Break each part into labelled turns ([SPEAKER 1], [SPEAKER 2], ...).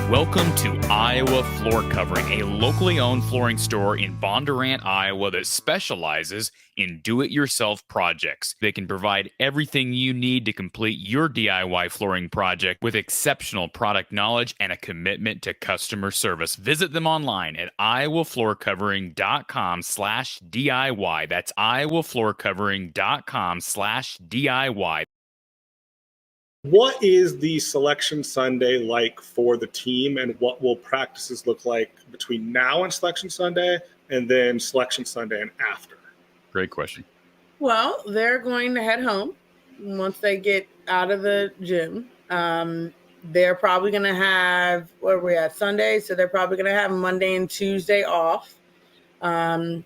[SPEAKER 1] Welcome to Iowa Floor Covering, a locally owned flooring store in Bondurant, Iowa that specializes in do-it-yourself projects. They can provide everything you need to complete your DIY flooring project with exceptional product knowledge and a commitment to customer service. Visit them online at iowafloorcovering.com/DIY. That's iowafloorcovering.com/DIY.
[SPEAKER 2] What is the Selection Sunday like for the team, and what will practices look like between now and Selection Sunday, and then Selection Sunday and after?
[SPEAKER 1] Great question.
[SPEAKER 3] Well, they're going to head home once they get out of the gym. They're probably going to have, where are we at, Sunday? So they're probably going to have Monday and Tuesday off. I'm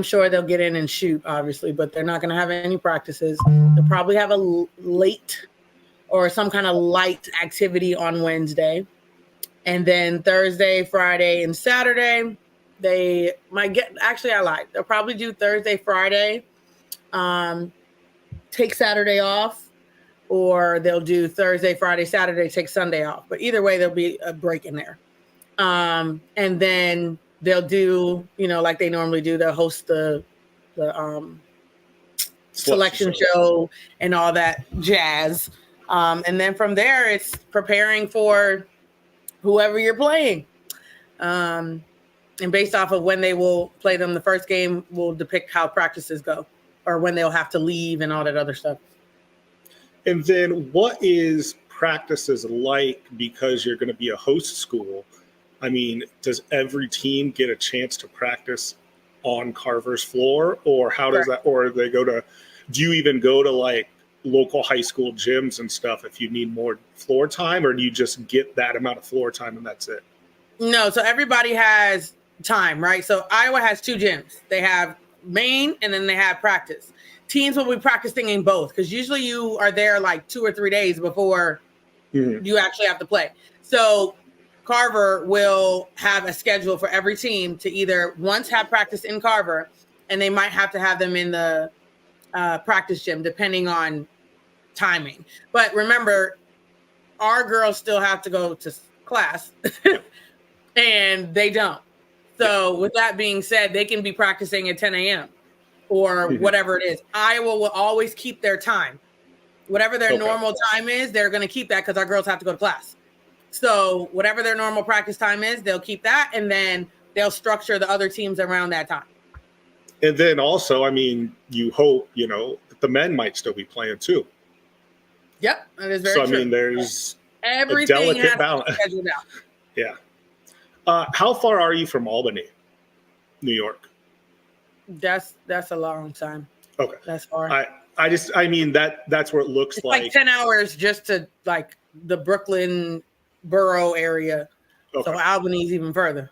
[SPEAKER 3] sure they'll get in and shoot, obviously, but they're not going to have any practices. They'll probably have a late or some kind of light activity on Wednesday. And then Thursday, Friday, and Saturday, they might get, actually I lied. They'll probably do Thursday, Friday, take Saturday off, or they'll do Thursday, Friday, Saturday, take Sunday off. But either way, there'll be a break in there. And then they'll do, like they normally do, they'll host the selection show and all that jazz. And then from there, it's preparing for whoever you're playing. And based off of when they will play them, the first game will depict how practices go or when they'll have to leave and all that other stuff.
[SPEAKER 2] And then what is practices like, because you're going to be a host school? I mean, does every team get a chance to practice on Carver's floor, or how does that, or do you even go to like local high school gyms and stuff if you need more floor time, or do you just get that amount of floor time and that's it?
[SPEAKER 3] No, so everybody has time, right? So Iowa has two gyms. They have main and then they have practice. Teams will be practicing in both because usually you are there like 2 or 3 days before you actually have to play. So Carver will have a schedule for every team to either once have practice in Carver, and they might have to have them in the practice gym depending on timing. But remember, our girls still have to go to class and they don't. So with that being said, they can be practicing at 10 a.m. or whatever it is. Iowa will always keep their time. Whatever their normal time is, they're going to keep that because our girls have to go to class. So whatever their normal practice time is, they'll keep that, and then they'll structure the other teams around that time.
[SPEAKER 2] And then also, I mean, you hope, that the men might still be playing too.
[SPEAKER 3] Yep, that is very true.
[SPEAKER 2] So, I mean, there's
[SPEAKER 3] everything
[SPEAKER 2] a delicate
[SPEAKER 3] has
[SPEAKER 2] balance.
[SPEAKER 3] to be scheduled out.
[SPEAKER 2] Yeah. How far are you from Albany, New York?
[SPEAKER 3] That's a long time. Okay. That's far.
[SPEAKER 2] That's where it looks like
[SPEAKER 3] 10 hours just to like the Brooklyn borough area. Okay. So Albany's even further.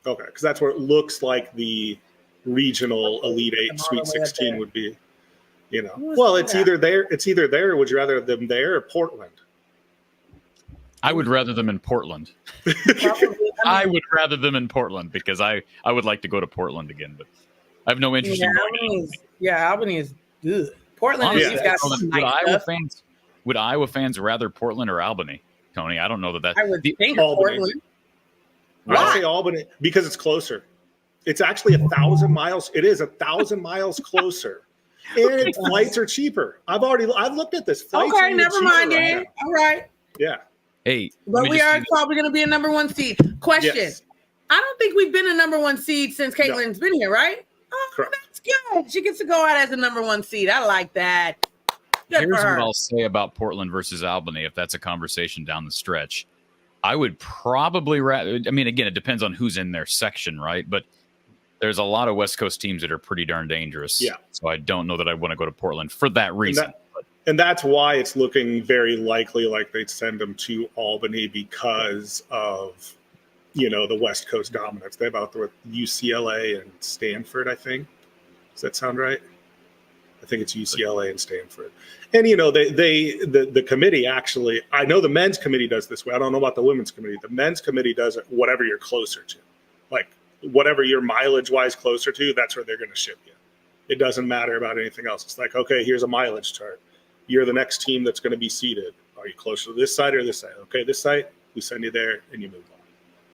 [SPEAKER 2] Okay, because that's where it looks like the regional Elite Eight Sweet 16 would be. Well, it's either there. Or would you rather have them there or Portland?
[SPEAKER 1] I would rather them in Portland. I would rather them in Portland because I would like to go to Portland again, but I have no interest in going.
[SPEAKER 3] Albany is good. Portland is got some nice stuff.
[SPEAKER 1] Would Iowa fans rather Portland or Albany, Tony? I don't know that.
[SPEAKER 3] I would think Portland.
[SPEAKER 2] I say Albany because it's closer. It's actually 1,000 miles. It is 1,000 miles closer. And flights are cheaper. I've looked at this. Flights
[SPEAKER 3] okay, never mind, Dan. All right.
[SPEAKER 2] Yeah.
[SPEAKER 1] Hey,
[SPEAKER 3] but we are probably going to be a number 1 seed. Question. Yes. I don't think we've been a number 1 seed since Caitlin's been here, right? Oh, correct. That's good. She gets to go out as a number 1 seed. I like that.
[SPEAKER 1] Here's what I'll say about Portland versus Albany, if that's a conversation down the stretch. I would probably rather, again, it depends on who's in their section, right? But there's a lot of West Coast teams that are pretty darn dangerous. Yeah. So I don't know that I want to go to Portland for that reason.
[SPEAKER 2] And that's why it's looking very likely like they'd send them to Albany because of, the West Coast dominance. They have out there with UCLA and Stanford, I think. Does that sound right? I think it's UCLA and Stanford. And, the committee actually, I know the men's committee does this way. I don't know about the women's committee. The men's committee does it whatever you're closer to. Like, whatever you're mileage-wise closer to, that's where they're going to ship you. It doesn't matter about anything else. It's like, okay, here's a mileage chart. You're the next team that's going to be seated. Are you closer to this side or this side? Okay, this side, We send you there and you move on.